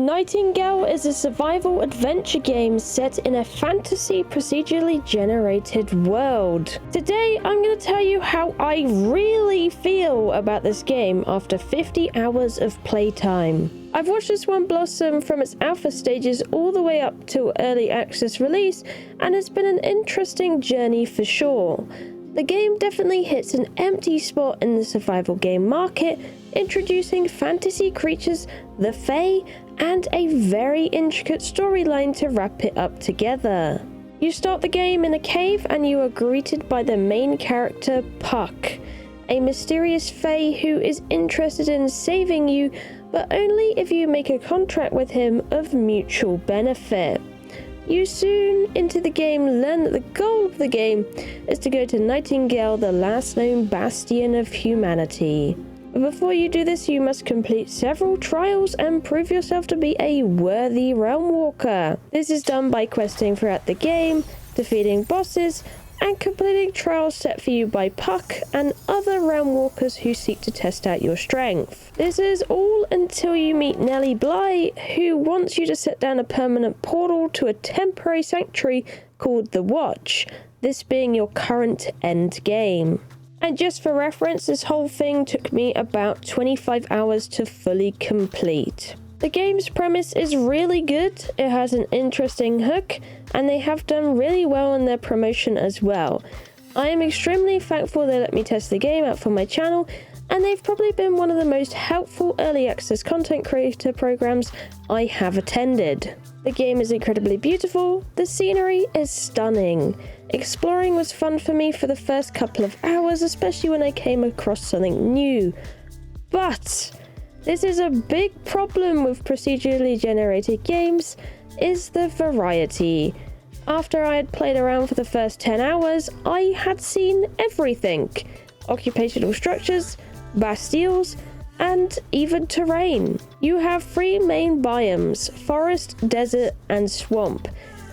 Nightingale is a survival adventure game set in a fantasy procedurally generated world. Today, I'm going to tell you how I really feel about this game after 50 hours of playtime. I've watched this one blossom from its alpha stages all the way up to early access release, and it's been an interesting journey for sure. The game definitely hits an empty spot in the survival game market, introducing fantasy creatures, the Fae, and a very intricate storyline to wrap it up together. You start the game in a cave and you are greeted by the main character, Puck, a mysterious Fae who is interested in saving you, but only if you make a contract with him of mutual benefit. You soon into the game learn that the goal of the game is to go to Nightingale, the last known bastion of humanity. But before you do this, you must complete several trials and prove yourself to be a worthy realm walker. This is done by questing throughout the game, defeating bosses, and completing trials set for you by Puck and other realm walkers who seek to test out your strength. This is all until you meet Nellie Bly, who wants you to set down a permanent portal to a temporary sanctuary called the Watch, this being your current end game. And just for reference, this whole thing took me about 25 hours to fully complete. The game's premise is really good, it has an interesting hook, and they have done really well in their promotion as well. I am extremely thankful they let me test the game out for my channel, and they've probably been one of the most helpful early access content creator programs I have attended. The game is incredibly beautiful, the scenery is stunning. Exploring was fun for me for the first couple of hours, especially when I came across something new. But this is a big problem with procedurally generated games, is the variety. After I had played around for the first 10 hours, I had seen everything. Occupational structures, bastilles, and even terrain. You have 3 main biomes: forest, desert, and swamp.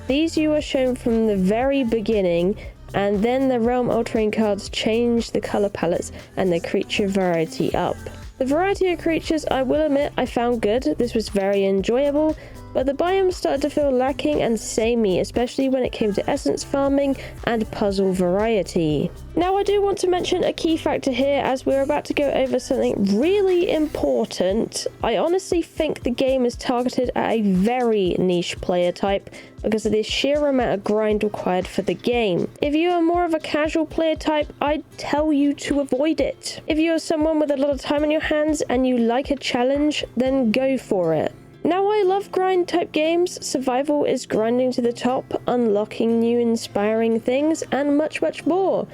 These you are shown from the very beginning, and then the realm altering cards change the colour palettes and the creature variety up. The variety of creatures, I will admit, I found good. This was very enjoyable, but the biomes started to feel lacking and samey, especially when it came to essence farming and puzzle variety. Now, I do want to mention a key factor here, as we're about to go over something really important. I honestly think the game is targeted at a very niche player type because of the sheer amount of grind required for the game. If you are more of a casual player type, I'd tell you to avoid it. If you are someone with a lot of time on your hands and you like a challenge, then go for it. Now, I love grind type games. Survival is grinding to the top, unlocking new inspiring things, and much more.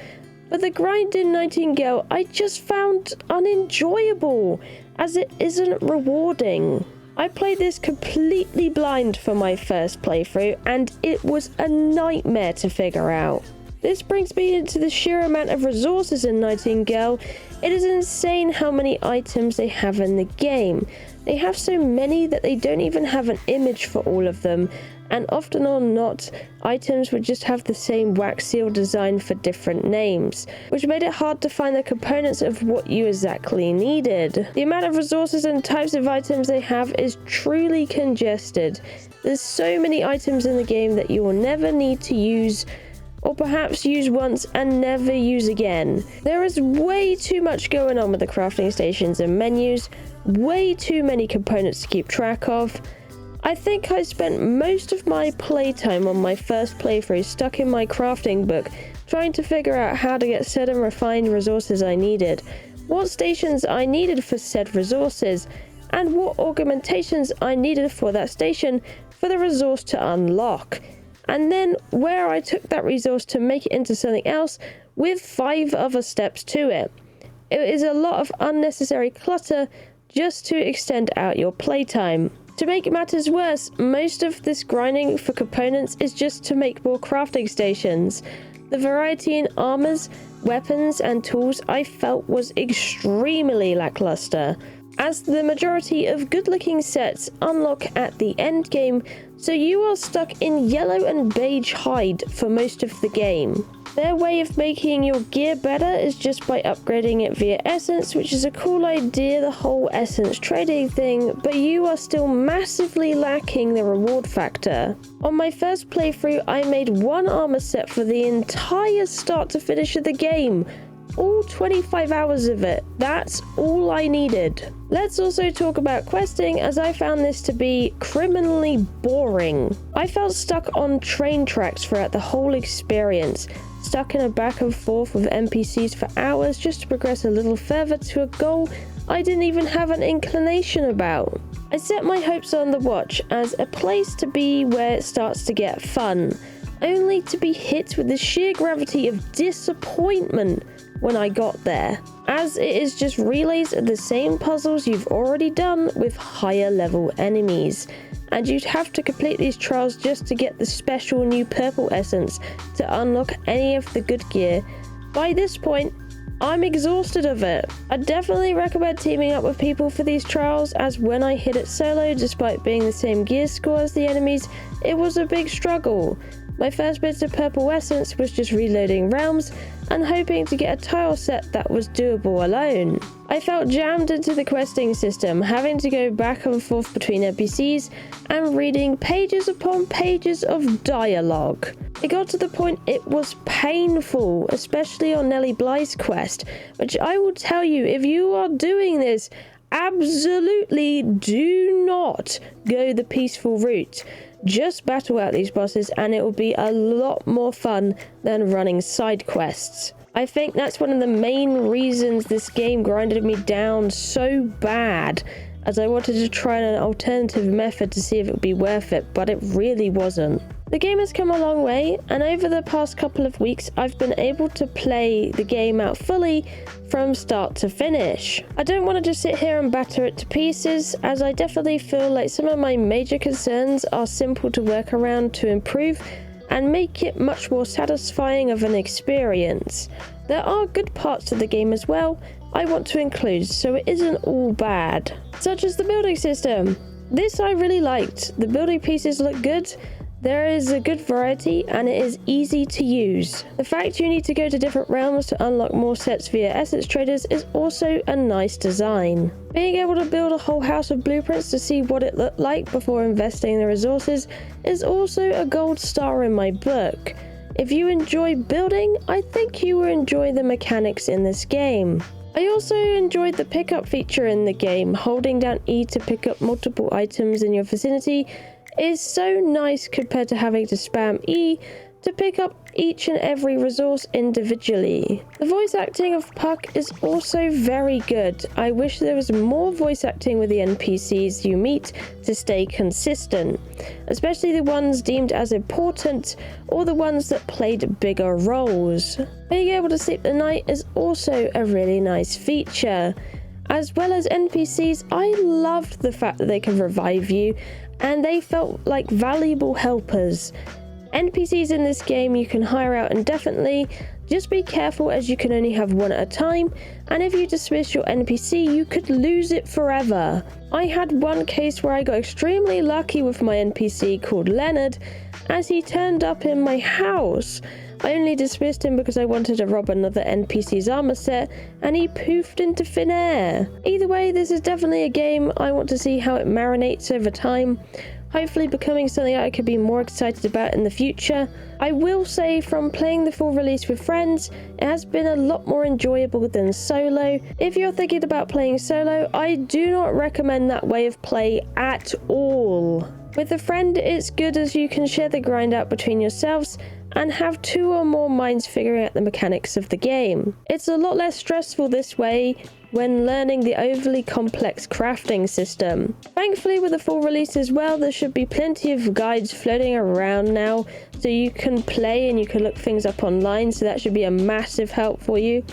But the grind in Nightingale I just found unenjoyable, as it isn't rewarding. I played this completely blind for my first playthrough, and it was a nightmare to figure out. This brings me into the sheer amount of resources in Nightingale. It is insane how many items they have in the game. They have so many that they don't even have an image for all of them, and often or not, items would just have the same wax seal design for different names, which made it hard to find the components of what you exactly needed. The amount of resources and types of items they have is truly congested. There's so many items in the game that you will never need to use, or perhaps use once and never use again. There is way too much going on with the crafting stations and menus, way too many components to keep track of. I think I spent most of my playtime on my first playthrough stuck in my crafting book, trying to figure out how to get said and refined resources I needed, what stations I needed for said resources, and what augmentations I needed for that station for the resource to unlock, and then where I took that resource to make it into something else with 5 other steps to it. It is a lot of unnecessary clutter just to extend out your playtime. To make matters worse, most of this grinding for components is just to make more crafting stations. The variety in armors, weapons, and tools I felt was extremely lackluster. as the majority of good-looking sets unlock at the end game, so you are stuck in yellow and beige hide for most of the game. Their way of making your gear better is just by upgrading it via essence, which is a cool idea, the whole essence trading thing, but you are still massively lacking the reward factor. On my first playthrough, I made one armor set for the entire start to finish of the game. All 25 hours of it. That's all I needed. Let's also talk about questing, as I found this to be criminally boring. I felt stuck on train tracks throughout the whole experience, stuck in a back and forth with NPCs for hours just to progress a little further to a goal I didn't even have an inclination about. I set my hopes on the Watch as a place to be where it starts to get fun, only to be hit with the sheer gravity of disappointment when I got there, as it is just relays of the same puzzles you've already done with higher level enemies, and you'd have to complete these trials just to get the special new purple essence to unlock any of the good gear. By this point, I'm exhausted of it. I definitely recommend teaming up with people for these trials, as when I hit it solo, despite being the same gear score as the enemies, it was a big struggle. My first bit of purple essence was just reloading realms and hoping to get a tile set that was doable alone. I felt jammed into the questing system, having to go back and forth between NPCs and reading pages upon pages of dialogue. It got to the point it was painful, especially on Nellie Bly's quest, which I will tell you, if you are doing this, absolutely do not go the peaceful route. Just battle out these bosses and it will be a lot more fun than running side quests. I think that's one of the main reasons this game grinded me down so bad, as I wanted to try an alternative method to see if it would be worth it, but it really wasn't. The game has come a long way, and over the past couple of weeks I've been able to play the game out fully from start to finish. I don't want to just sit here and batter it to pieces, as I definitely feel like some of my major concerns are simple to work around to improve and make it much more satisfying of an experience. There are good parts to the game as well I want to include, so it isn't all bad, such as the building system. This I really liked. The building pieces look good. There is a good variety and it is easy to use. The fact you need to go to different realms to unlock more sets via essence traders is also a nice design. Being able to build a whole house of blueprints to see what it looked like before investing the resources is also a gold star in my book. If you enjoy building, I think you will enjoy the mechanics in this game. I also enjoyed the pickup feature in the game. Holding down E to pick up multiple items in your vicinity is so nice compared to having to spam E to pick up each and every resource individually. The voice acting of Puck is also very good. I wish there was more voice acting with the NPCs you meet to stay consistent, especially the ones deemed as important or the ones that played bigger roles. Being able to sleep at night is also a really nice feature. As well as NPCs, I loved the fact that they can revive you and they felt like valuable helpers. NPCs in this game you can hire out indefinitely. Just be careful, as you can only have one at a time, and if you dismiss your NPC you could lose it forever. I had one case where I got extremely lucky with my NPC called Leonard, as he turned up in my house. I only dismissed him because I wanted to rob another NPC's armor set, and he poofed into thin air. Either way, this is definitely a game I want to see how it marinates over time, hopefully becoming something I could be more excited about in the future. I will say, from playing the full release with friends, it has been a lot more enjoyable than solo. If you're thinking about playing solo, I do not recommend that way of play at all. With a friend, it's good as you can share the grind out between yourselves and have two or more minds figuring out the mechanics of the game. It's a lot less stressful this way when learning the overly complex crafting system. Thankfully, with the full release as well, there should be plenty of guides floating around now, so you can play and you can look things up online, so that should be a massive help for you.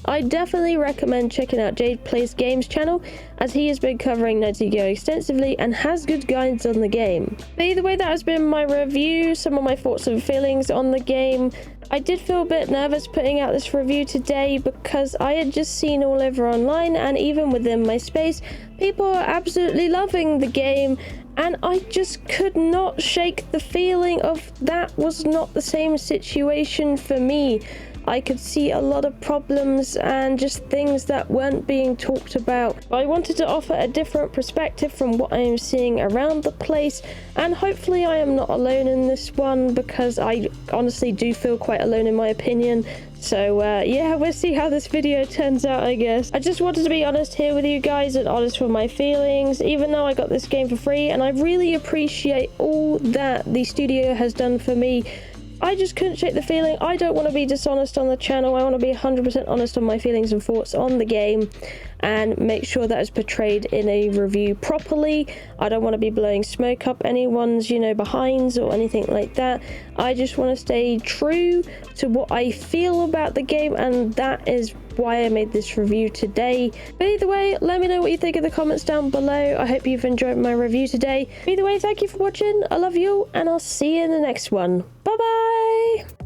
I definitely recommend checking out Jade Plays Games channel, as he has been covering Nightingale extensively and has good guides on the game. But either way, that has been my review, some of my thoughts and feelings on the game. I did feel a bit nervous putting out this review today because I had just seen all over online and even within my space, people are absolutely loving the game, and I just could not shake the feeling of that was not the same situation for me. I could see a lot of problems and just things that weren't being talked about. I wanted to offer a different perspective from what I am seeing around the place, and hopefully I am not alone in this one, because I honestly do feel quite alone in my opinion. So yeah, we'll see how this video turns out, I guess. I just wanted to be honest here with you guys and honest with my feelings, even though I got this game for free, and I really appreciate all that the studio has done for me. I just couldn't shake the feeling. I don't want to be dishonest on the channel. I want to be 100% honest on my feelings and thoughts on the game and make sure that is portrayed in a review properly. I don't want to be blowing smoke up anyone's, behinds or anything like that. I just want to stay true to what I feel about the game, and that is why I made this review today. But either way, let me know what you think in the comments down below. I hope you've enjoyed my review today. Either way, thank you for watching. I love you all, and I'll see you in the next one. Bye bye.